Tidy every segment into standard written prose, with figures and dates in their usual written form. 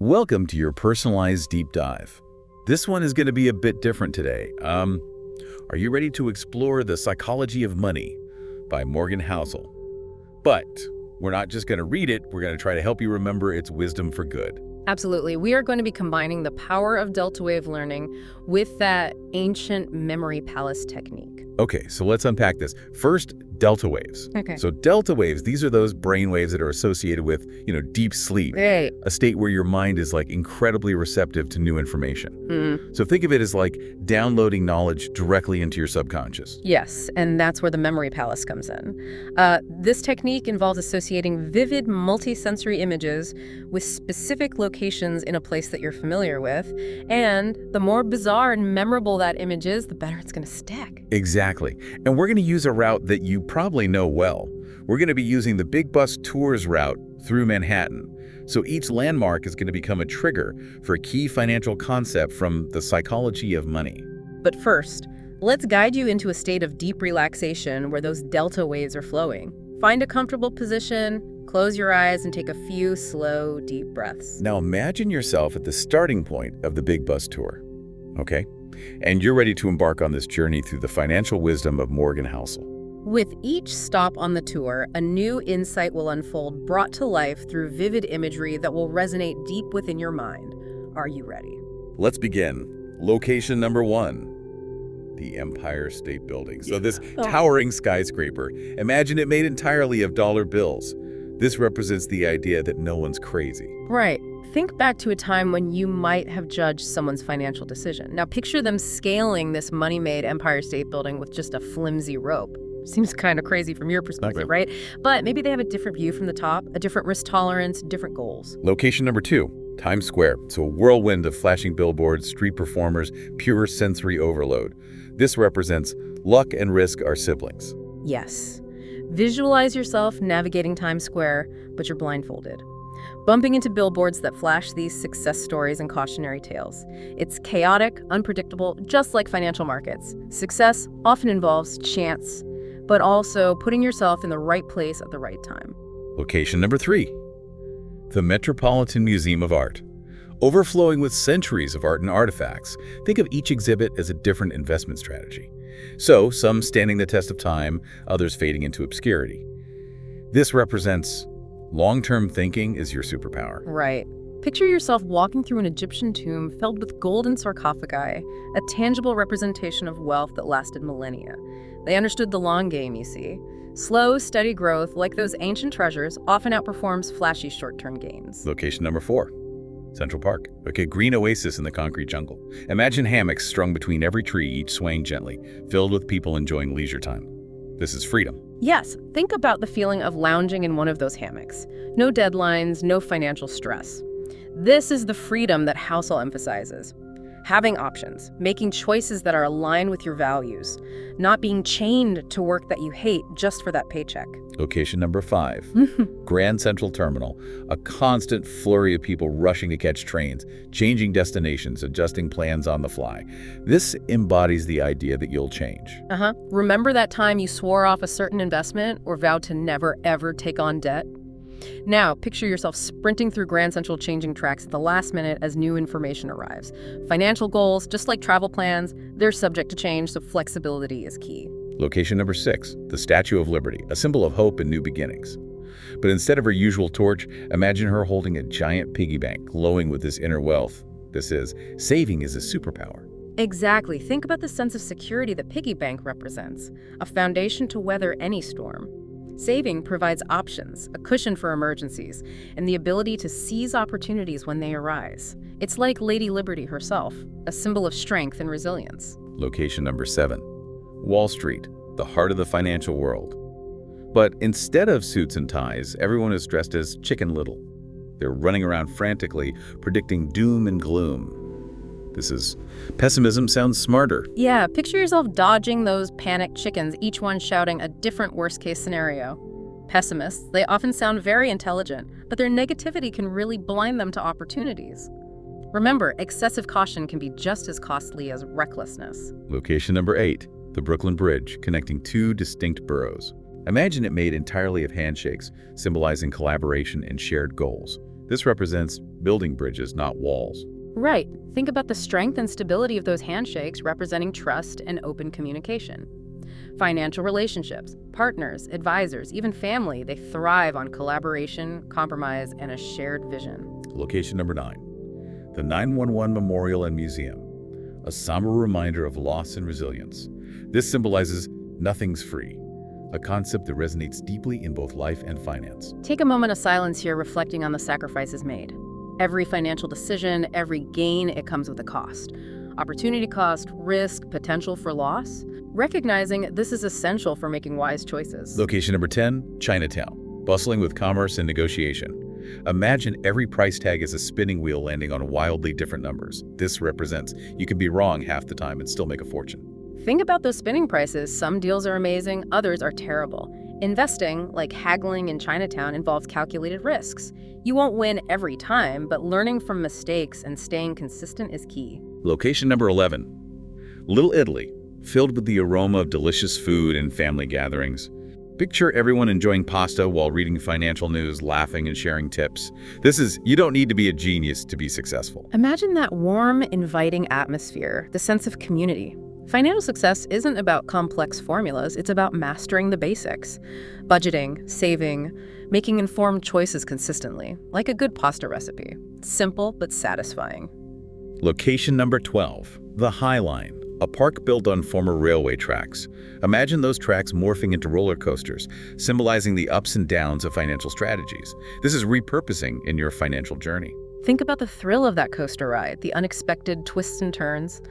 Welcome to your personalized deep dive. This one is going to be a bit different today. Are you ready to explore The Psychology of Money by Morgan Hansel? But we're not just going to read it, we're going to try to help you remember its wisdom for good. Absolutely. We are going to be combining the power of delta wave learning with that ancient memory palace technique. Okay, so let's unpack this. First, delta waves. Okay. So delta waves, these are those brain waves that are associated with, deep sleep, Right. a state where your mind is like incredibly receptive to new information. So think of it as like downloading knowledge directly into your subconscious. Yes, and that's where the memory palace comes in. This technique involves associating vivid multisensory images with specific locations in a place that you're familiar with, and the more bizarre and memorable that image is, the better it's going to stick. Exactly. And we're going to use a route that you probably know well. We're going to be using the Big Bus Tours route through Manhattan. So each landmark is going to become a trigger for a key financial concept from The Psychology of Money. But first, let's guide you into a state of deep relaxation where those delta waves are flowing. Find a comfortable position, close your eyes, and take a few slow, deep breaths. Now imagine yourself at the starting point of the Big Bus Tour, okay? And you're ready to embark on this journey through the financial wisdom of Morgan Hansel. With each stop on the tour, a new insight will unfold, brought to life through vivid imagery that will resonate deep within your mind. Are you ready? Let's begin. Location number 1, the Empire State Building. So this towering skyscraper, imagine it made entirely of dollar bills. This represents the idea that no one's crazy. Right. Think back to a time when you might have judged someone's financial decision. Now picture them scaling this money-made Empire State Building with just a flimsy rope. Seems kind of crazy from your perspective, right? But maybe they have a different view from the top, a different risk tolerance, different goals. Location number 2, Times Square. So a whirlwind of flashing billboards, street performers, pure sensory overload. This represents luck and risk are siblings. Yes. Visualize yourself navigating Times Square, but you're blindfolded, bumping into billboards that flash these success stories and cautionary tales. It's chaotic, unpredictable, just like financial markets. Success often involves chance, but also putting yourself in the right place at the right time. Location number 3, the Metropolitan Museum of Art. Overflowing with centuries of art and artifacts, think of each exhibit as a different investment strategy. So, some standing the test of time, others fading into obscurity. This represents long-term thinking is your superpower. Right. Picture yourself walking through an Egyptian tomb filled with golden sarcophagi, a tangible representation of wealth that lasted millennia. They understood the long game, you see. Slow, steady growth, like those ancient treasures, often outperforms flashy short-term gains. Location number 4, Central Park. Okay, green oasis in the concrete jungle. Imagine hammocks strung between every tree, each swaying gently, filled with people enjoying leisure time. This is freedom. Yes, think about the feeling of lounging in one of those hammocks. No deadlines, no financial stress. This is the freedom that Housel emphasizes. Having options, making choices that are aligned with your values, not being chained to work that you hate just for that paycheck. Location number 5, Grand Central Terminal. A constant flurry of people rushing to catch trains, changing destinations, adjusting plans on the fly. This embodies the idea that you'll change. Remember that time you swore off a certain investment or vowed to never, ever take on debt? Now, picture yourself sprinting through Grand Central, changing tracks at the last minute as new information arrives. Financial goals, just like travel plans, they're subject to change, so flexibility is key. Location number 6, the Statue of Liberty, a symbol of hope and new beginnings. But instead of her usual torch, imagine her holding a giant piggy bank glowing with this inner wealth. This is, saving is a superpower. Exactly. Think about the sense of security the piggy bank represents, a foundation to weather any storm. Saving provides options, a cushion for emergencies, and the ability to seize opportunities when they arise. It's like Lady Liberty herself, a symbol of strength and resilience. Location number 7, Wall Street, the heart of the financial world. But instead of suits and ties, everyone is dressed as Chicken Little. They're running around frantically, predicting doom and gloom. Pessimism sounds smarter. Yeah, picture yourself dodging those panicked chickens, each one shouting a different worst-case scenario. Pessimists, they often sound very intelligent, but their negativity can really blind them to opportunities. Remember, excessive caution can be just as costly as recklessness. Location number 8, the Brooklyn Bridge, connecting 2 distinct boroughs. Imagine it made entirely of handshakes, symbolizing collaboration and shared goals. This represents building bridges, not walls. Right. Think about the strength and stability of those handshakes representing trust and open communication. Financial relationships, partners, advisors, even family, they thrive on collaboration, compromise, and a shared vision. Location number 9. The 911 Memorial and Museum, a somber reminder of loss and resilience. This symbolizes nothing's free, a concept that resonates deeply in both life and finance. Take a moment of silence here, reflecting on the sacrifices made. Every financial decision, every gain, it comes with a cost. Opportunity cost, risk, potential for loss. Recognizing this is essential for making wise choices. Location number 10, Chinatown, bustling with commerce and negotiation. Imagine every price tag as a spinning wheel landing on wildly different numbers. This represents you can be wrong half the time and still make a fortune. Think about those spinning prices. Some deals are amazing, others are terrible. Investing, like haggling in Chinatown, involves calculated risks. You won't win every time, but learning from mistakes and staying consistent is key. Location number 11, Little Italy, filled with the aroma of delicious food and family gatherings. Picture everyone enjoying pasta while reading financial news, laughing and sharing tips. You don't need to be a genius to be successful. Imagine that warm, inviting atmosphere, the sense of community. Financial success isn't about complex formulas, it's about mastering the basics. Budgeting, saving, making informed choices consistently, like a good pasta recipe. Simple but satisfying. Location number 12, the High Line, a park built on former railway tracks. Imagine those tracks morphing into roller coasters, symbolizing the ups and downs of financial strategies. This is repurposing in your financial journey. Think about the thrill of that coaster ride, the unexpected twists and turns.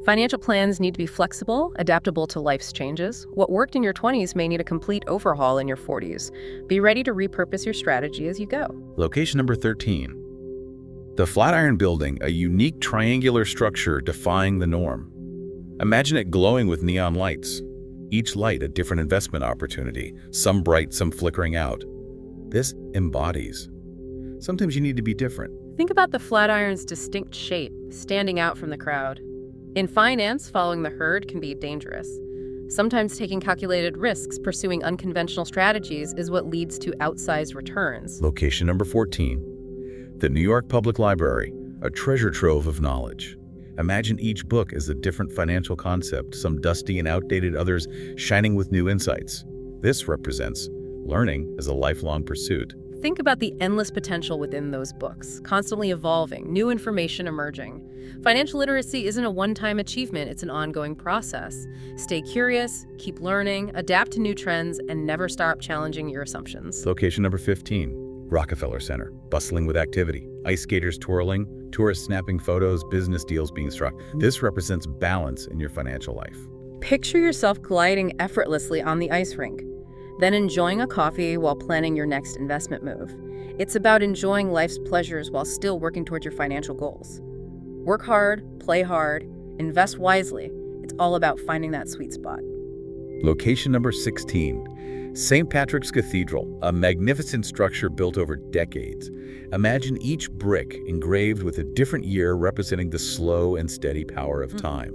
Financial plans need to be flexible, adaptable to life's changes. What worked in your 20s may need a complete overhaul in your 40s. Be ready to repurpose your strategy as you go. Location number 13, the Flatiron Building, a unique triangular structure defying the norm. Imagine it glowing with neon lights. Each light a different investment opportunity, some bright, some flickering out. This embodies. Sometimes you need to be different. Think about the Flatiron's distinct shape, standing out from the crowd. In finance, following the herd can be dangerous. Sometimes taking calculated risks, pursuing unconventional strategies is what leads to outsized returns. Location number 14, the New York Public Library, a treasure trove of knowledge. Imagine each book as a different financial concept, some dusty and outdated, others shining with new insights. This represents learning as a lifelong pursuit. Think about the endless potential within those books, constantly evolving, new information emerging. Financial literacy isn't a one-time achievement, it's an ongoing process. Stay curious, keep learning, adapt to new trends, and never stop challenging your assumptions. Location number 15, Rockefeller Center, bustling with activity. Ice skaters twirling, tourists snapping photos, business deals being struck. This represents balance in your financial life. Picture yourself gliding effortlessly on the ice rink, then enjoying a coffee while planning your next investment move. It's about enjoying life's pleasures while still working towards your financial goals. Work hard, play hard, invest wisely. It's all about finding that sweet spot. Location number 16, St. Patrick's Cathedral, a magnificent structure built over decades. Imagine each brick engraved with a different year representing the slow and steady power of time.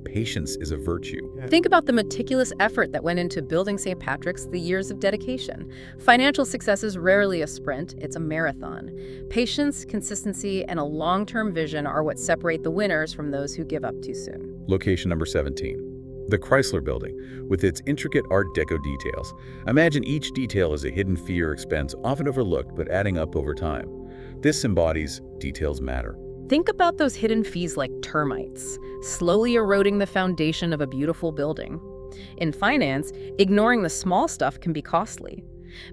Patience is a virtue. Think about the meticulous effort that went into building St. Patrick's, the years of dedication. Financial success is rarely a sprint, it's a marathon. Patience, consistency, and a long-term vision are what separate the winners from those who give up too soon. Location number 17, the Chrysler Building, with its intricate Art Deco details. Imagine each detail as a hidden fee or expense, often overlooked but adding up over time. This embodies details matter. Think about those hidden fees like termites, slowly eroding the foundation of a beautiful building. In finance, ignoring the small stuff can be costly.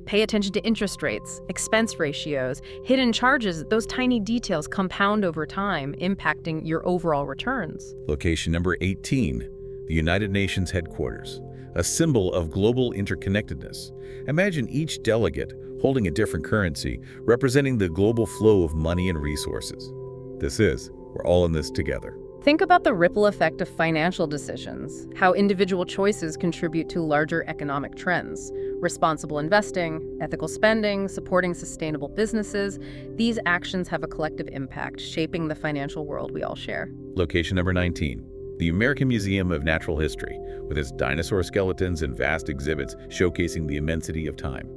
Pay attention to interest rates, expense ratios, hidden charges. Those tiny details compound over time, impacting your overall returns. Location number 18, the United Nations headquarters, a symbol of global interconnectedness. Imagine each delegate holding a different currency, representing the global flow of money and resources. We're all in this together. Think about the ripple effect of financial decisions, how individual choices contribute to larger economic trends. Responsible investing, ethical spending, supporting sustainable businesses, these actions have a collective impact, shaping the financial world we all share. Location number 19, the American Museum of Natural History, with its dinosaur skeletons and vast exhibits showcasing the immensity of time.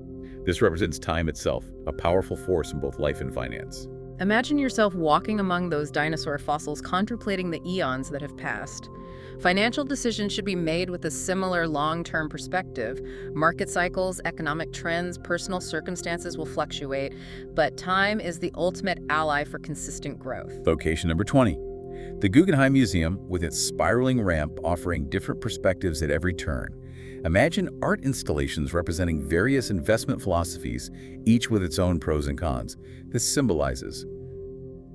This represents time itself, a powerful force in both life and finance. Imagine yourself walking among those dinosaur fossils, contemplating the eons that have passed. Financial decisions should be made with a similar long-term perspective. Market cycles, economic trends, personal circumstances will fluctuate, but time is the ultimate ally for consistent growth. Location number 20. The Guggenheim Museum, with its spiraling ramp offering different perspectives at every turn. Imagine art installations representing various investment philosophies, each with its own pros and cons. This symbolizes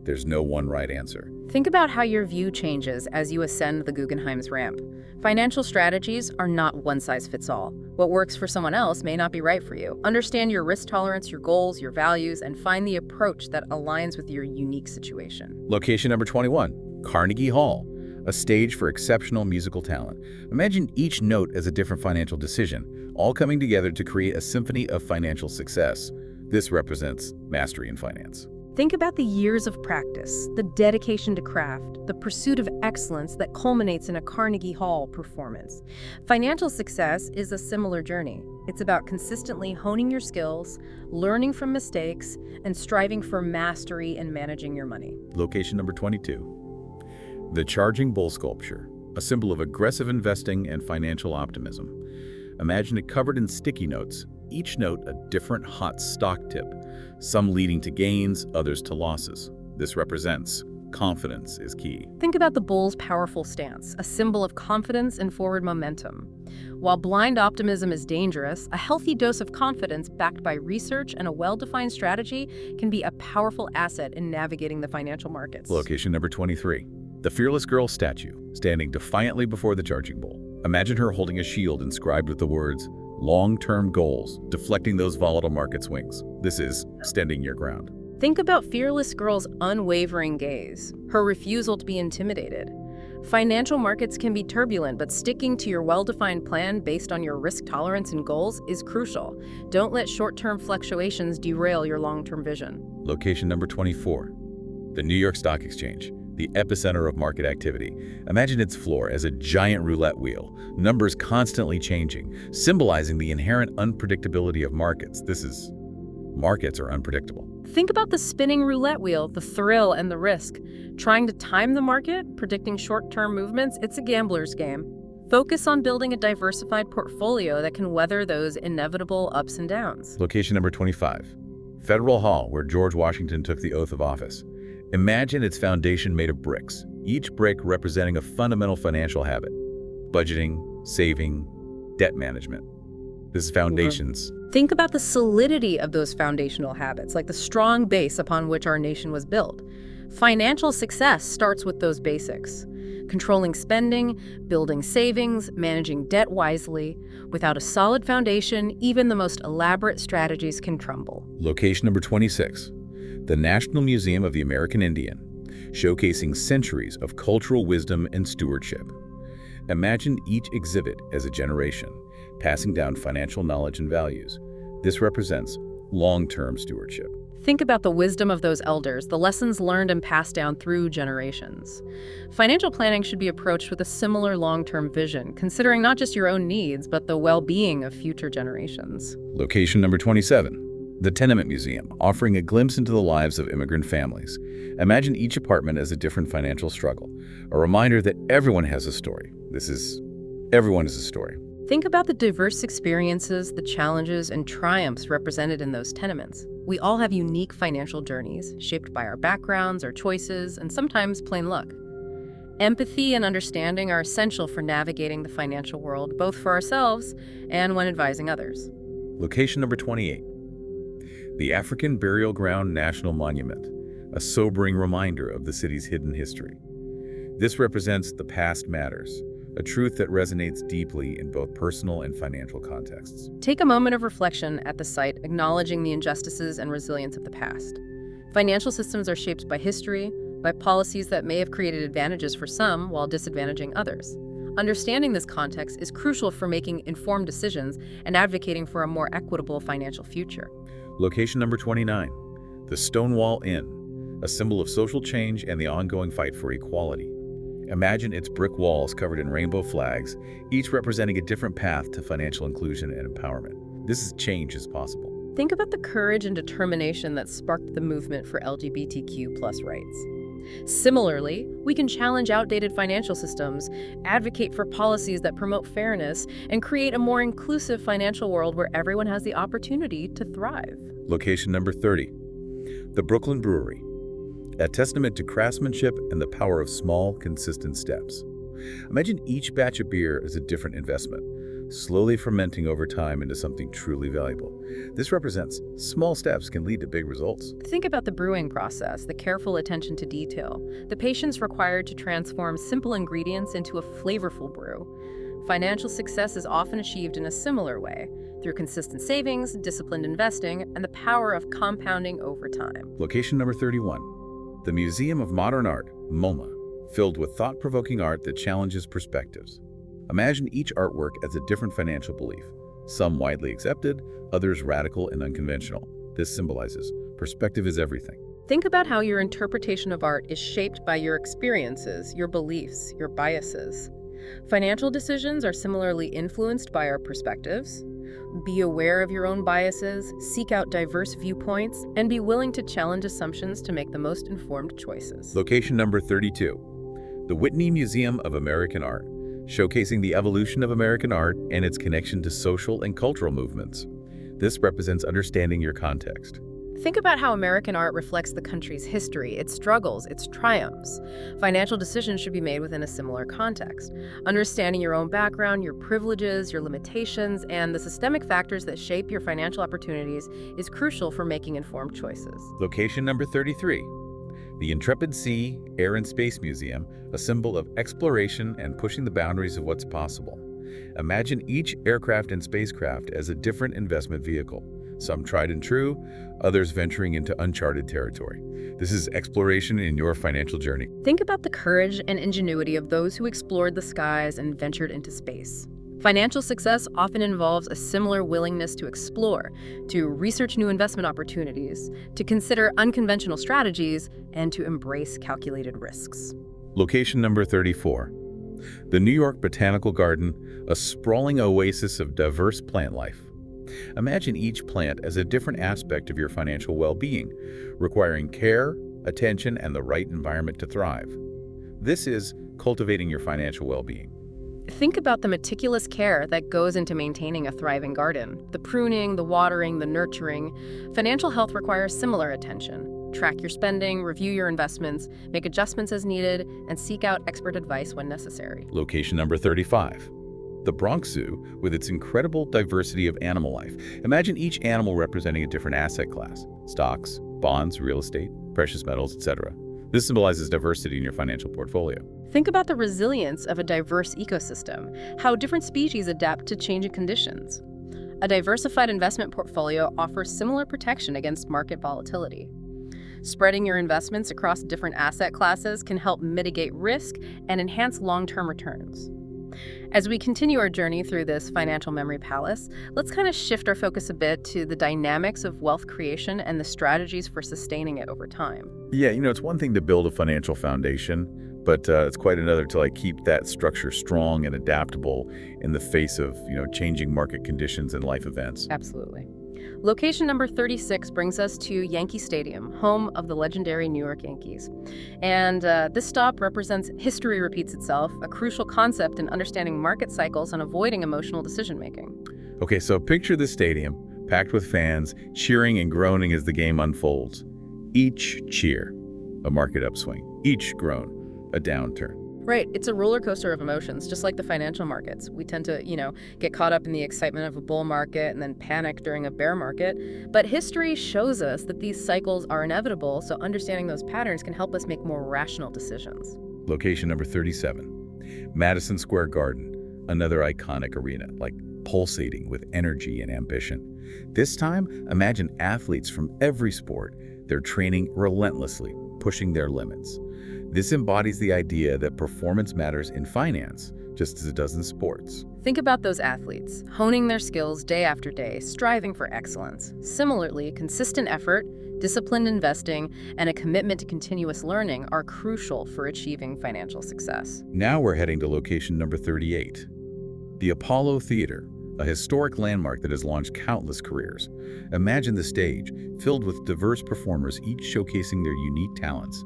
there's no one right answer. Think about how your view changes as you ascend the Guggenheim's ramp. Financial strategies are not one-size-fits-all. What works for someone else may not be right for you. Understand your risk tolerance, your goals, your values, and find the approach that aligns with your unique situation. Location number 21, Carnegie Hall, a stage for exceptional musical talent. Imagine each note as a different financial decision, all coming together to create a symphony of financial success. This represents mastery in finance. Think about the years of practice, the dedication to craft, the pursuit of excellence that culminates in a Carnegie Hall performance. Financial success is a similar journey. It's about consistently honing your skills, learning from mistakes, and striving for mastery in managing your money. Location number 22. The Charging Bull Sculpture, a symbol of aggressive investing and financial optimism. Imagine it covered in sticky notes, each note a different hot stock tip, some leading to gains, others to losses. This represents confidence is key. Think about the bull's powerful stance, a symbol of confidence and forward momentum. While blind optimism is dangerous, a healthy dose of confidence backed by research and a well-defined strategy can be a powerful asset in navigating the financial markets. Location number 23. The Fearless Girl statue, standing defiantly before the Charging Bull. Imagine her holding a shield inscribed with the words, long-term goals, deflecting those volatile market swings. This is standing your ground. Think about Fearless Girl's unwavering gaze, her refusal to be intimidated. Financial markets can be turbulent, but sticking to your well-defined plan based on your risk tolerance and goals is crucial. Don't let short-term fluctuations derail your long-term vision. Location number 24. The New York Stock Exchange, the epicenter of market activity. Imagine its floor as a giant roulette wheel, numbers constantly changing, symbolizing the inherent unpredictability of markets. Markets are unpredictable. Think about the spinning roulette wheel, the thrill and the risk. Trying to time the market, predicting short-term movements, it's a gambler's game. Focus on building a diversified portfolio that can weather those inevitable ups and downs. Location number 25. Federal Hall, where George Washington took the oath of office. Imagine its foundation made of bricks, each brick representing a fundamental financial habit: budgeting, saving, debt management. This is foundations. Think about the solidity of those foundational habits, like the strong base upon which our nation was built. Financial success starts with those basics. Controlling spending, building savings, managing debt wisely. Without a solid foundation, even the most elaborate strategies can crumble. Location number 26. The National Museum of the American Indian, showcasing centuries of cultural wisdom and stewardship. Imagine each exhibit as a generation, passing down financial knowledge and values. This represents long-term stewardship. Think about the wisdom of those elders, the lessons learned and passed down through generations. Financial planning should be approached with a similar long-term vision, considering not just your own needs, but the well-being of future generations. Location number 27. The Tenement Museum, offering a glimpse into the lives of immigrant families. Imagine each apartment as a different financial struggle, a reminder that everyone has a story. Everyone is a story. Think about the diverse experiences, the challenges, and triumphs represented in those tenements. We all have unique financial journeys, shaped by our backgrounds, our choices, and sometimes plain luck. Empathy and understanding are essential for navigating the financial world, both for ourselves and when advising others. Location number 28. The African Burial Ground National Monument, a sobering reminder of the city's hidden history. This represents the past matters, a truth that resonates deeply in both personal and financial contexts. Take a moment of reflection at the site, acknowledging the injustices and resilience of the past. Financial systems are shaped by history, by policies that may have created advantages for some while disadvantaging others. Understanding this context is crucial for making informed decisions and advocating for a more equitable financial future. Location number 29. The Stonewall Inn, a symbol of social change and the ongoing fight for equality. Imagine its brick walls covered in rainbow flags, each representing a different path to financial inclusion and empowerment. This change is possible. Think about the courage and determination that sparked the movement for LGBTQ+ rights. Similarly, we can challenge outdated financial systems, advocate for policies that promote fairness, and create a more inclusive financial world where everyone has the opportunity to thrive. Location number 30. The Brooklyn Brewery. A testament to craftsmanship and the power of small, consistent steps. Imagine each batch of beer as a different investment, slowly fermenting over time into something truly valuable. This represents small steps can lead to big results. Think about the brewing process, the careful attention to detail, the patience required to transform simple ingredients into a flavorful brew. Financial success is often achieved in a similar way, through consistent savings, disciplined investing, and the power of compounding over time. Location number 31. The Museum of Modern Art, MoMA, filled with thought-provoking art that challenges perspectives. Imagine each artwork as a different financial belief, some widely accepted, others radical and unconventional. This symbolizes perspective is everything. Think about how your interpretation of art is shaped by your experiences, your beliefs, your biases. Financial decisions are similarly influenced by our perspectives. Be aware of your own biases, seek out diverse viewpoints, and be willing to challenge assumptions to make the most informed choices. Location number 32. The Whitney Museum of American Art, showcasing the evolution of American art and its connection to social and cultural movements. This represents understanding your context. Think about how American art reflects the country's history, its struggles, its triumphs. Financial decisions should be made within a similar context. Understanding your own background, your privileges, your limitations, and the systemic factors that shape your financial opportunities is crucial for making informed choices. Location number 33. The Intrepid Sea, Air and Space Museum, a symbol of exploration and pushing the boundaries of what's possible. Imagine each aircraft and spacecraft as a different investment vehicle, some tried and true, others venturing into uncharted territory. This is exploration in your financial journey. Think about the courage and ingenuity of those who explored the skies and ventured into space. Financial success often involves a similar willingness to explore, to research new investment opportunities, to consider unconventional strategies, and to embrace calculated risks. Location number 34. The New York Botanical Garden, a sprawling oasis of diverse plant life. Imagine each plant as a different aspect of your financial well-being, requiring care, attention, and the right environment to thrive. This is cultivating your financial well-being. Think about the meticulous care that goes into maintaining a thriving garden. The pruning, the watering, the nurturing. Financial health requires similar attention. Track your spending, review your investments, make adjustments as needed, and seek out expert advice when necessary. Location number 35. The Bronx Zoo, with its incredible diversity of animal life. Imagine each animal representing a different asset class: stocks, bonds, real estate, precious metals, etc. This symbolizes diversity in your financial portfolio. Think about the resilience of a diverse ecosystem, how different species adapt to changing conditions. A diversified investment portfolio offers similar protection against market volatility. Spreading your investments across different asset classes can help mitigate risk and enhance long-term returns. As we continue our journey through this financial memory palace, let's kind of shift our focus a bit to the dynamics of wealth creation and the strategies for sustaining it over time. Yeah, it's one thing to build a financial foundation, but it's quite another to keep that structure strong and adaptable in the face of, changing market conditions and life events. Absolutely. Location number 36 brings us to Yankee Stadium, home of the legendary New York Yankees. And this stop represents history repeats itself, a crucial concept in understanding market cycles and avoiding emotional decision-making. Okay, so picture the stadium, packed with fans, cheering and groaning as the game unfolds. Each cheer, a market upswing. Each groan, a downturn. Right, it's a roller coaster of emotions, just like the financial markets. We tend to, get caught up in the excitement of a bull market and then panic during a bear market. But history shows us that these cycles are inevitable, so understanding those patterns can help us make more rational decisions. Location number 37, Madison Square Garden, another iconic arena, pulsating with energy and ambition. This time, imagine athletes from every sport. They're training relentlessly, pushing their limits. This embodies the idea that performance matters in finance, just as it does in sports. Think about those athletes, honing their skills day after day, striving for excellence. Similarly, consistent effort, disciplined investing, and a commitment to continuous learning are crucial for achieving financial success. Now we're heading to location number 38, the Apollo Theater, a historic landmark that has launched countless careers. Imagine the stage, filled with diverse performers, each showcasing their unique talents.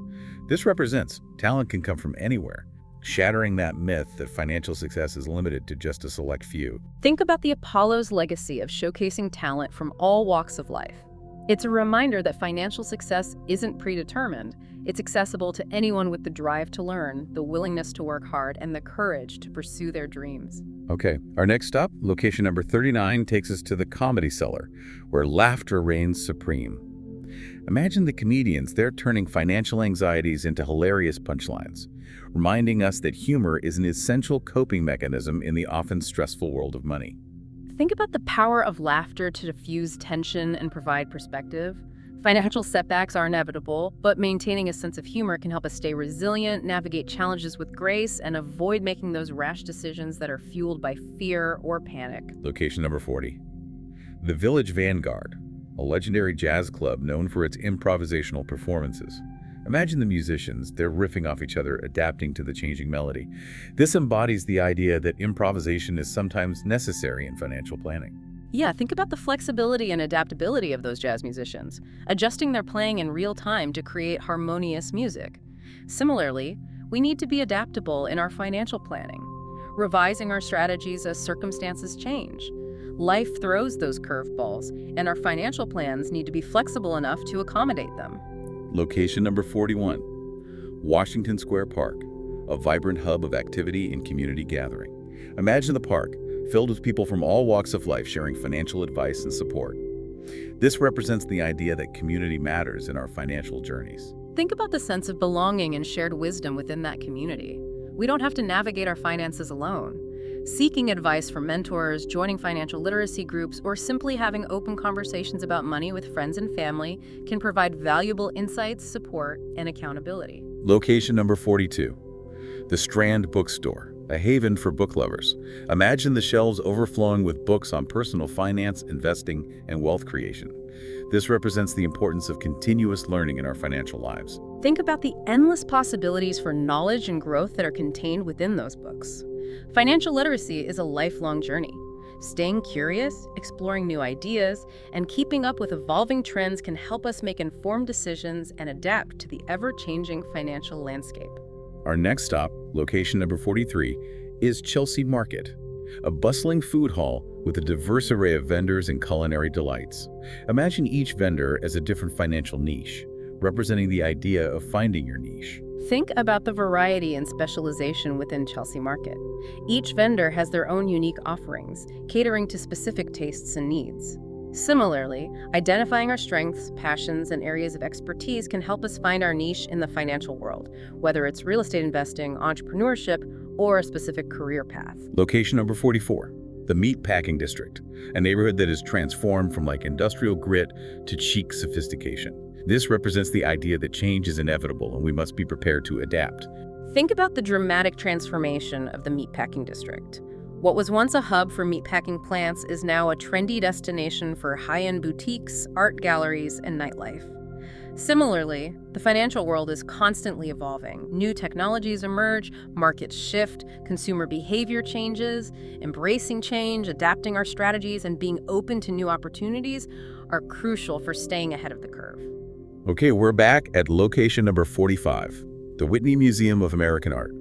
This represents talent can come from anywhere, shattering that myth that financial success is limited to just a select few. Think about the Apollo's legacy of showcasing talent from all walks of life. It's a reminder that financial success isn't predetermined. It's accessible to anyone with the drive to learn, the willingness to work hard, and the courage to pursue their dreams. Okay, our next stop, location number 39, takes us to the Comedy Cellar, where laughter reigns supreme. Imagine the comedians, they're turning financial anxieties into hilarious punchlines, reminding us that humor is an essential coping mechanism in the often stressful world of money. Think about the power of laughter to diffuse tension and provide perspective. Financial setbacks are inevitable, but maintaining a sense of humor can help us stay resilient, navigate challenges with grace, and avoid making those rash decisions that are fueled by fear or panic. Location number 40. The Village Vanguard, a legendary jazz club known for its improvisational performances. Imagine the musicians, they're riffing off each other, adapting to the changing melody. This embodies the idea that improvisation is sometimes necessary in financial planning. Yeah, think about the flexibility and adaptability of those jazz musicians, adjusting their playing in real time to create harmonious music. Similarly, we need to be adaptable in our financial planning, revising our strategies as circumstances change. Life throws those curveballs, and our financial plans need to be flexible enough to accommodate them. Location number 41. Washington Square Park, a vibrant hub of activity and community gathering. Imagine the park, filled with people from all walks of life sharing financial advice and support. This represents the idea that community matters in our financial journeys. Think about the sense of belonging and shared wisdom within that community. We don't have to navigate our finances alone. Seeking advice from mentors, joining financial literacy groups, or simply having open conversations about money with friends and family can provide valuable insights, support, and accountability. Location number 42. The Strand Bookstore, a haven for book lovers. Imagine the shelves overflowing with books on personal finance, investing, and wealth creation. This represents the importance of continuous learning in our financial lives. Think about the endless possibilities for knowledge and growth that are contained within those books. Financial literacy is a lifelong journey. Staying curious, exploring new ideas, and keeping up with evolving trends can help us make informed decisions and adapt to the ever-changing financial landscape. Our next stop, location number 43, is Chelsea Market, a bustling food hall with a diverse array of vendors and culinary delights. Imagine each vendor as a different financial niche, representing the idea of finding your niche. Think about the variety and specialization within Chelsea Market. Each vendor has their own unique offerings, catering to specific tastes and needs. Similarly, identifying our strengths, passions, and areas of expertise can help us find our niche in the financial world, whether it's real estate investing, entrepreneurship, or a specific career path. Location number 44, the Meatpacking District, a neighborhood that is transformed from industrial grit to chic sophistication. This represents the idea that change is inevitable and we must be prepared to adapt. Think about the dramatic transformation of the Meatpacking District. What was once a hub for meatpacking plants is now a trendy destination for high-end boutiques, art galleries, and nightlife. Similarly, the financial world is constantly evolving. New technologies emerge, markets shift, consumer behavior changes. Embracing change, adapting our strategies, and being open to new opportunities are crucial for staying ahead of the curve. Okay, we're back at location number 45, the Whitney Museum of American Art.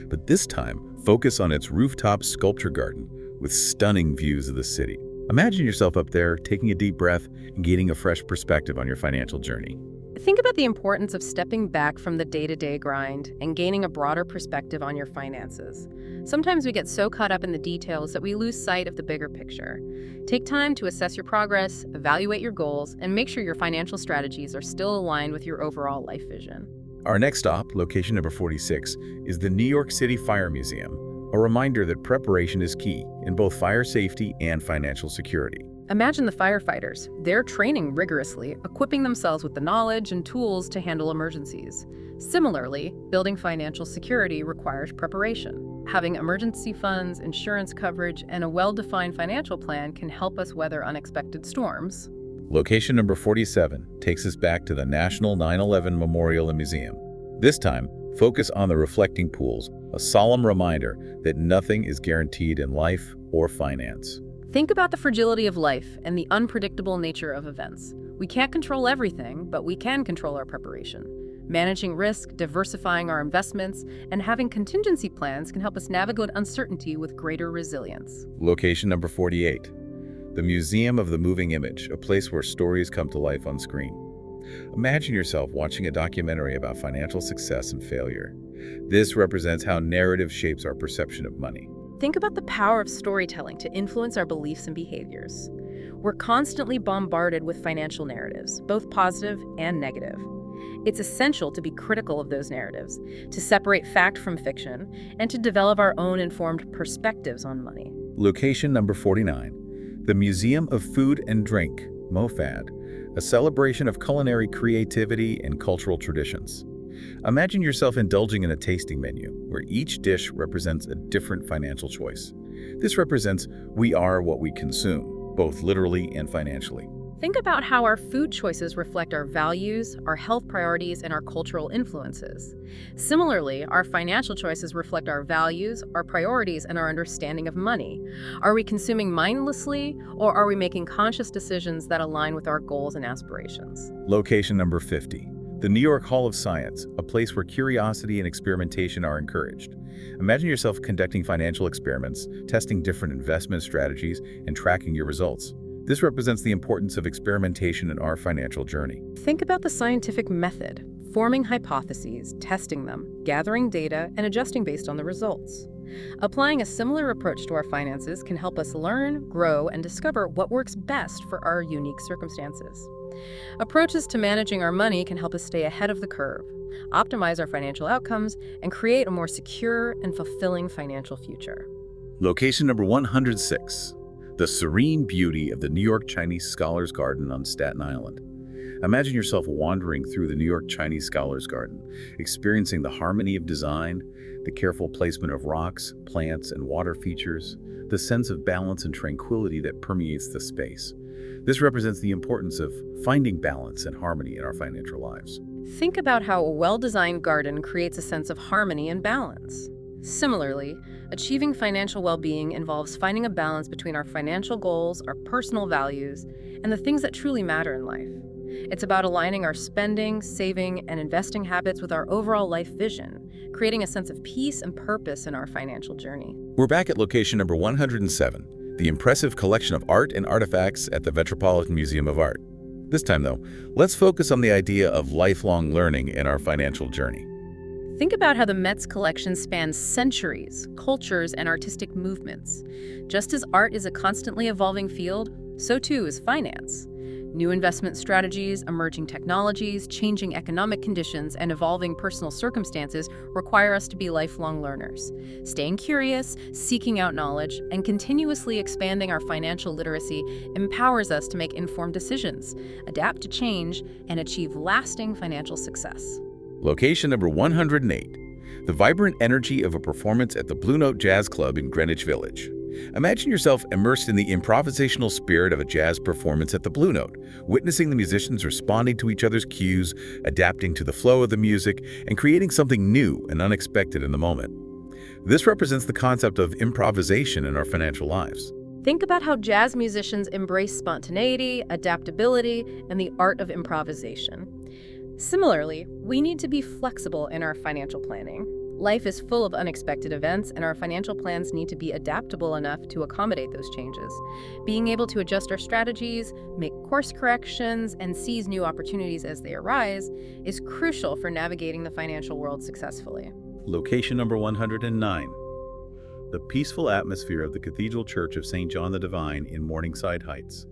But this time, focus on its rooftop sculpture garden with stunning views of the city. Imagine yourself up there, taking a deep breath and gaining a fresh perspective on your financial journey. Think about the importance of stepping back from the day-to-day grind and gaining a broader perspective on your finances. Sometimes we get so caught up in the details that we lose sight of the bigger picture. Take time to assess your progress, evaluate your goals, and make sure your financial strategies are still aligned with your overall life vision. Our next stop, location number 46, is the New York City Fire Museum, a reminder that preparation is key in both fire safety and financial security. Imagine the firefighters. They're training rigorously, equipping themselves with the knowledge and tools to handle emergencies. Similarly, building financial security requires preparation. Having emergency funds, insurance coverage, and a well-defined financial plan can help us weather unexpected storms. Location number 47 takes us back to the National 9/11 Memorial and Museum. This time, focus on the reflecting pools, a solemn reminder that nothing is guaranteed in life or finance. Think about the fragility of life and the unpredictable nature of events. We can't control everything, but we can control our preparation. Managing risk, diversifying our investments, and having contingency plans can help us navigate uncertainty with greater resilience. Location number 48. The Museum of the Moving Image, a place where stories come to life on screen. Imagine yourself watching a documentary about financial success and failure. This represents how narrative shapes our perception of money. Think about the power of storytelling to influence our beliefs and behaviors. We're constantly bombarded with financial narratives, both positive and negative. It's essential to be critical of those narratives, to separate fact from fiction, and to develop our own informed perspectives on money. Location number 49. The Museum of Food and Drink, MOFAD, a celebration of culinary creativity and cultural traditions. Imagine yourself indulging in a tasting menu, where each dish represents a different financial choice. This represents we are what we consume, both literally and financially. Think about how our food choices reflect our values, our health priorities, and our cultural influences. Similarly, our financial choices reflect our values, our priorities, and our understanding of money. Are we consuming mindlessly, or are we making conscious decisions that align with our goals and aspirations? Location number 50. The New York Hall of Science, a place where curiosity and experimentation are encouraged. Imagine yourself conducting financial experiments, testing different investment strategies, and tracking your results. This represents the importance of experimentation in our financial journey. Think about the scientific method, forming hypotheses, testing them, gathering data, and adjusting based on the results. Applying a similar approach to our finances can help us learn, grow, and discover what works best for our unique circumstances. Approaches to managing our money can help us stay ahead of the curve, optimize our financial outcomes, and create a more secure and fulfilling financial future. Location number 106. The serene beauty of the New York Chinese Scholars Garden on Staten Island. Imagine yourself wandering through the New York Chinese Scholars Garden, experiencing the harmony of design, the careful placement of rocks, plants, and water features, the sense of balance and tranquility that permeates the space. This represents the importance of finding balance and harmony in our financial lives. Think about how a well-designed garden creates a sense of harmony and balance. Similarly, achieving financial well-being involves finding a balance between our financial goals, our personal values, and the things that truly matter in life. It's about aligning our spending, saving, and investing habits with our overall life vision, creating a sense of peace and purpose in our financial journey. We're back at location number 107, the impressive collection of art and artifacts at the Metropolitan Museum of Art. This time, though, let's focus on the idea of lifelong learning in our financial journey. Think about how the Met's collection spans centuries, cultures, and artistic movements. Just as art is a constantly evolving field, so too is finance. New investment strategies, emerging technologies, changing economic conditions, and evolving personal circumstances require us to be lifelong learners. Staying curious, seeking out knowledge, and continuously expanding our financial literacy empowers us to make informed decisions, adapt to change, and achieve lasting financial success. Location number 108. The vibrant energy of a performance at the Blue Note Jazz Club in Greenwich Village. Imagine yourself immersed in the improvisational spirit of a jazz performance at the Blue Note, witnessing the musicians responding to each other's cues, adapting to the flow of the music, and creating something new and unexpected in the moment. This represents the concept of improvisation in our financial lives. Think about how jazz musicians embrace spontaneity, adaptability, and the art of improvisation. Similarly, we need to be flexible in our financial planning. Life is full of unexpected events, and our financial plans need to be adaptable enough to accommodate those changes. Being able to adjust our strategies, make course corrections, and seize new opportunities as they arise is crucial for navigating the financial world successfully. Location number 109. The peaceful atmosphere of the Cathedral Church of St. John the Divine in Morningside Heights.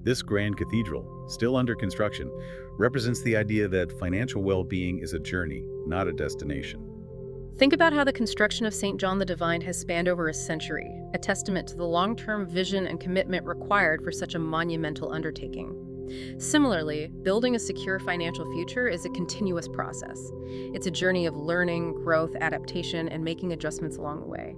This grand cathedral, still under construction, represents the idea that financial well-being is a journey, not a destination. Think about how the construction of St. John the Divine has spanned over a century, a testament to the long-term vision and commitment required for such a monumental undertaking. Similarly, building a secure financial future is a continuous process. It's a journey of learning, growth, adaptation, and making adjustments along the way.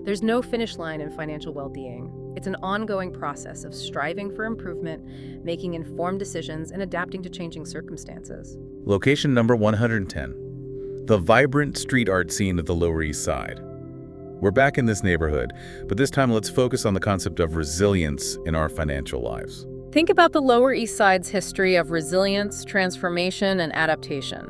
There's no finish line in financial well-being. It's an ongoing process of striving for improvement, making informed decisions, and adapting to changing circumstances. Location number 110. The vibrant street art scene of the Lower East Side. We're back in this neighborhood, but this time let's focus on the concept of resilience in our financial lives. Think about the Lower East Side's history of resilience, transformation, and adaptation.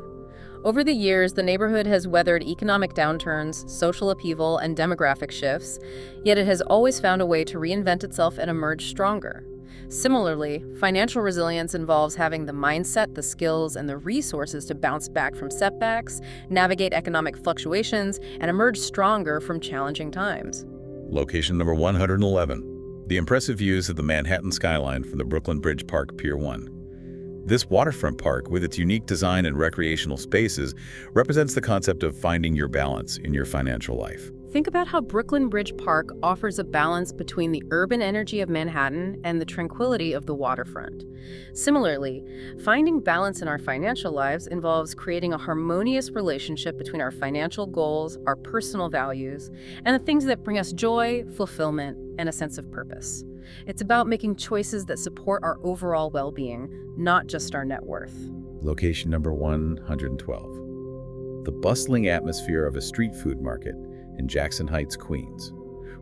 Over the years, the neighborhood has weathered economic downturns, social upheaval, and demographic shifts, yet it has always found a way to reinvent itself and emerge stronger. Similarly, financial resilience involves having the mindset, the skills, and the resources to bounce back from setbacks, navigate economic fluctuations, and emerge stronger from challenging times. Location number 111. The impressive views of the Manhattan skyline from the Brooklyn Bridge Park Pier 1. This waterfront park, with its unique design and recreational spaces, represents the concept of finding your balance in your financial life. Think about how Brooklyn Bridge Park offers a balance between the urban energy of Manhattan and the tranquility of the waterfront. Similarly, finding balance in our financial lives involves creating a harmonious relationship between our financial goals, our personal values, and the things that bring us joy, fulfillment, and a sense of purpose. It's about making choices that support our overall well-being, not just our net worth. Location number 112. The bustling atmosphere of a street food market in Jackson Heights, Queens.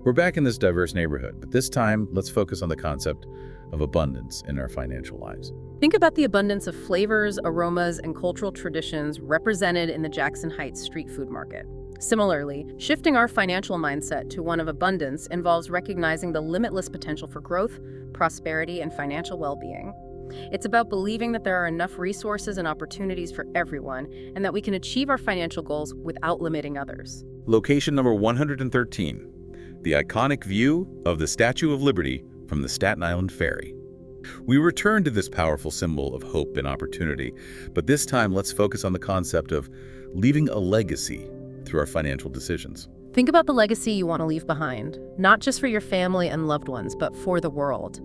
We're back in this diverse neighborhood, but this time let's focus on the concept of abundance in our financial lives. Think about the abundance of flavors, aromas, and cultural traditions represented in the Jackson Heights street food market. Similarly, shifting our financial mindset to one of abundance involves recognizing the limitless potential for growth, prosperity, and financial well-being. It's about believing that there are enough resources and opportunities for everyone, and that we can achieve our financial goals without limiting others. Location number 113. The iconic view of the Statue of Liberty from the Staten Island Ferry. We return to this powerful symbol of hope and opportunity, but this time let's focus on the concept of leaving a legacy through our financial decisions. Think about the legacy you want to leave behind, not just for your family and loved ones, but for the world.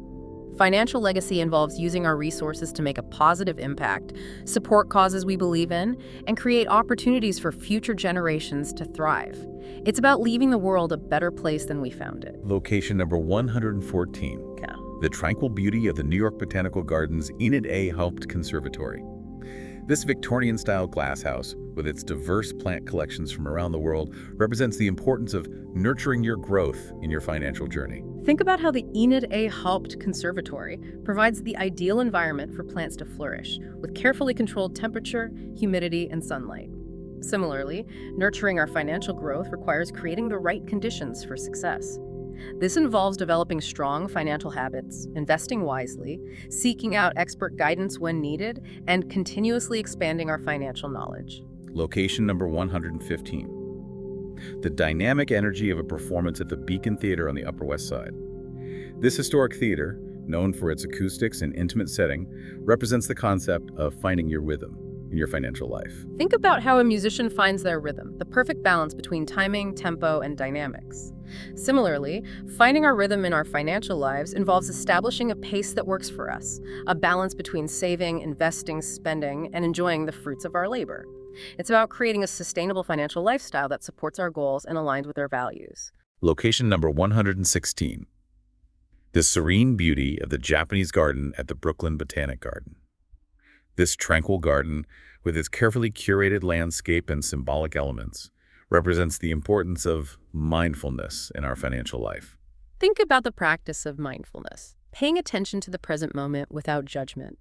Financial legacy involves using our resources to make a positive impact, support causes we believe in, and create opportunities for future generations to thrive. It's about leaving the world a better place than we found it. Location number 114. Yeah. The tranquil beauty of the New York Botanical Gardens' Enid A. Haupt Conservatory. This Victorian-style glasshouse, with its diverse plant collections from around the world, represents the importance of nurturing your growth in your financial journey. Think about how the Enid A. Haupt Conservatory provides the ideal environment for plants to flourish, with carefully controlled temperature, humidity, and sunlight. Similarly, nurturing our financial growth requires creating the right conditions for success. This involves developing strong financial habits, investing wisely, seeking out expert guidance when needed, and continuously expanding our financial knowledge. Location number 115. The dynamic energy of a performance at the Beacon Theater on the Upper West Side. This historic theater, known for its acoustics and intimate setting, represents the concept of finding your rhythm in your financial life. Think about how a musician finds their rhythm, the perfect balance between timing, tempo, and dynamics. Similarly, finding our rhythm in our financial lives involves establishing a pace that works for us, a balance between saving, investing, spending, and enjoying the fruits of our labor. It's about creating a sustainable financial lifestyle that supports our goals and aligns with our values. Location number 116. The serene beauty of the Japanese garden at the Brooklyn Botanic Garden. This tranquil garden, with its carefully curated landscape and symbolic elements, represents the importance of mindfulness in our financial life. Think about the practice of mindfulness, paying attention to the present moment without judgment.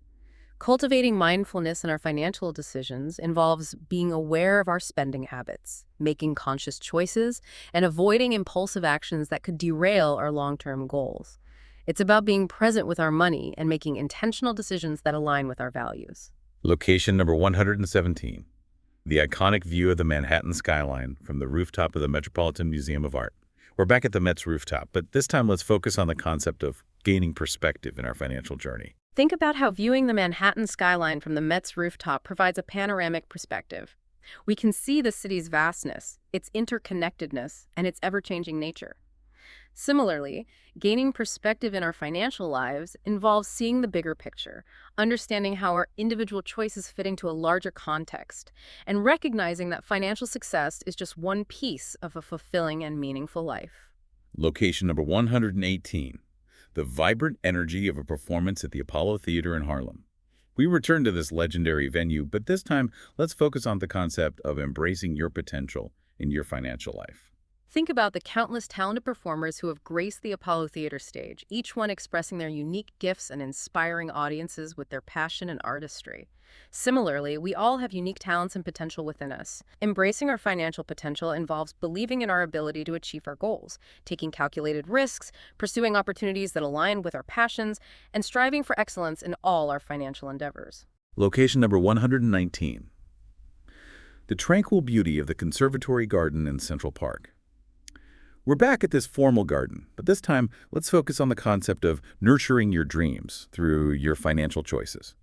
Cultivating mindfulness in our financial decisions involves being aware of our spending habits, making conscious choices, and avoiding impulsive actions that could derail our long-term goals. It's about being present with our money and making intentional decisions that align with our values. Location number 117. The iconic view of the Manhattan skyline from the rooftop of the Metropolitan Museum of Art. We're back at the Met's rooftop, but this time let's focus on the concept of gaining perspective in our financial journey. Think about how viewing the Manhattan skyline from the Met's rooftop provides a panoramic perspective. We can see the city's vastness, its interconnectedness, and its ever-changing nature. Similarly, gaining perspective in our financial lives involves seeing the bigger picture, understanding how our individual choices fit into a larger context, and recognizing that financial success is just one piece of a fulfilling and meaningful life. Location number 118. The vibrant energy of a performance at the Apollo Theater in Harlem. We return to this legendary venue, but this time let's focus on the concept of embracing your potential in your financial life. Think about the countless talented performers who have graced the Apollo Theater stage, each one expressing their unique gifts and inspiring audiences with their passion and artistry. Similarly, we all have unique talents and potential within us. Embracing our financial potential involves believing in our ability to achieve our goals, taking calculated risks, pursuing opportunities that align with our passions, and striving for excellence in all our financial endeavors. Location number 119. The tranquil beauty of the Conservatory Garden in Central Park. We're back at this formal garden, but this time let's focus on the concept of nurturing your dreams through your financial choices.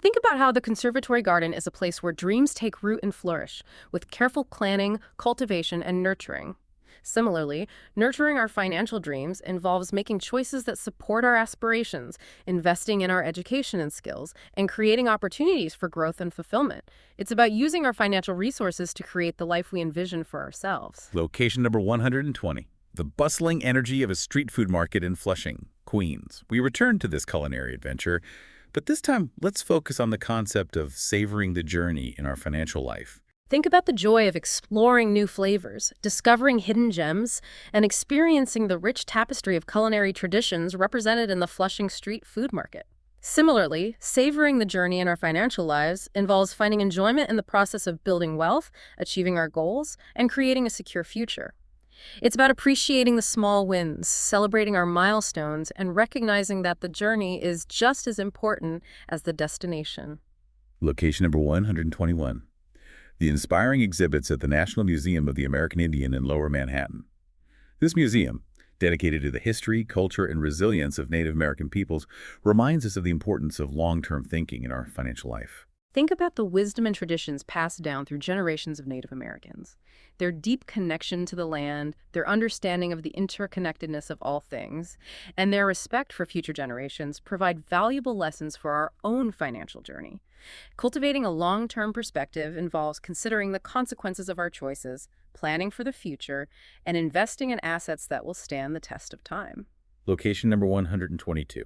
Think about how the Conservatory Garden is a place where dreams take root and flourish, with careful planning, cultivation, and nurturing. Similarly, nurturing our financial dreams involves making choices that support our aspirations, investing in our education and skills, and creating opportunities for growth and fulfillment. It's about using our financial resources to create the life we envision for ourselves. Location number 120. The bustling energy of a street food market in Flushing, Queens. We return to this culinary adventure, but this time let's focus on the concept of savoring the journey in our financial life. Think about the joy of exploring new flavors, discovering hidden gems, and experiencing the rich tapestry of culinary traditions represented in the Flushing street food market. Similarly, savoring the journey in our financial lives involves finding enjoyment in the process of building wealth, achieving our goals, and creating a secure future. It's about appreciating the small wins, celebrating our milestones, and recognizing that the journey is just as important as the destination. Location number 121. The inspiring exhibits at the National Museum of the American Indian in Lower Manhattan. This museum, dedicated to the history, culture, and resilience of Native American peoples, reminds us of the importance of long-term thinking in our financial life. Think about the wisdom and traditions passed down through generations of Native Americans. Their deep connection to the land, their understanding of the interconnectedness of all things, and their respect for future generations provide valuable lessons for our own financial journey. Cultivating a long-term perspective involves considering the consequences of our choices, planning for the future, and investing in assets that will stand the test of time. Location number 122.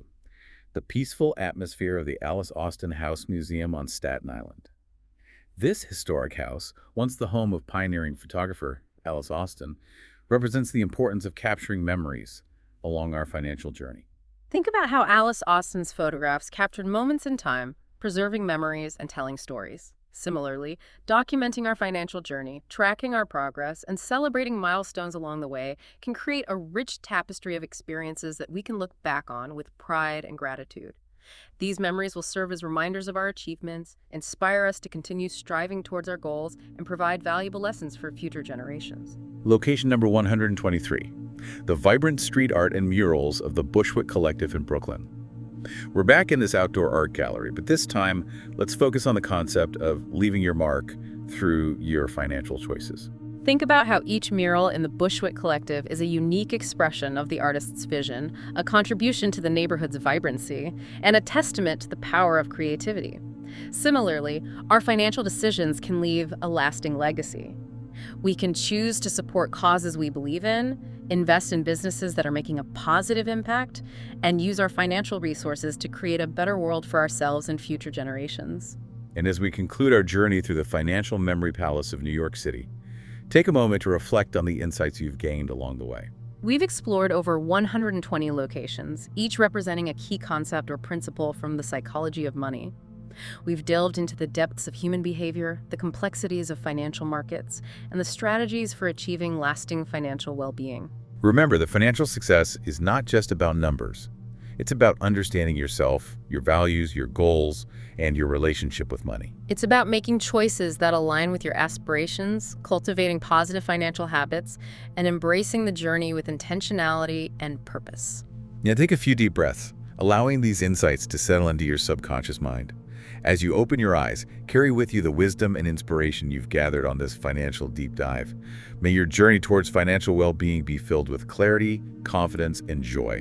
The peaceful atmosphere of the Alice Austin House Museum on Staten Island. This historic house, once the home of pioneering photographer Alice Austin, represents the importance of capturing memories along our financial journey. Think about how Alice Austin's photographs captured moments in time, preserving memories and telling stories. Similarly, documenting our financial journey, tracking our progress, and celebrating milestones along the way can create a rich tapestry of experiences that we can look back on with pride and gratitude. These memories will serve as reminders of our achievements, inspire us to continue striving towards our goals, and provide valuable lessons for future generations. Location number 123. The vibrant street art and murals of the Bushwick Collective in Brooklyn. We're back in this outdoor art gallery, but this time, let's focus on the concept of leaving your mark through your financial choices. Think about how each mural in the Bushwick Collective is a unique expression of the artist's vision, a contribution to the neighborhood's vibrancy, and a testament to the power of creativity. Similarly, our financial decisions can leave a lasting legacy. We can choose to support causes we believe in, invest in businesses that are making a positive impact, and use our financial resources to create a better world for ourselves and future generations. And as we conclude our journey through the financial memory palace of New York City, take a moment to reflect on the insights you've gained along the way. We've explored over 120 locations, each representing a key concept or principle from the psychology of money. We've delved into the depths of human behavior, the complexities of financial markets, and the strategies for achieving lasting financial well-being. Remember that financial success is not just about numbers. It's about understanding yourself, your values, your goals, and your relationship with money. It's about making choices that align with your aspirations, cultivating positive financial habits, and embracing the journey with intentionality and purpose. Now take a few deep breaths, allowing these insights to settle into your subconscious mind. As you open your eyes, carry with you the wisdom and inspiration you've gathered on this financial deep dive. May your journey towards financial well-being be filled with clarity, confidence, and joy.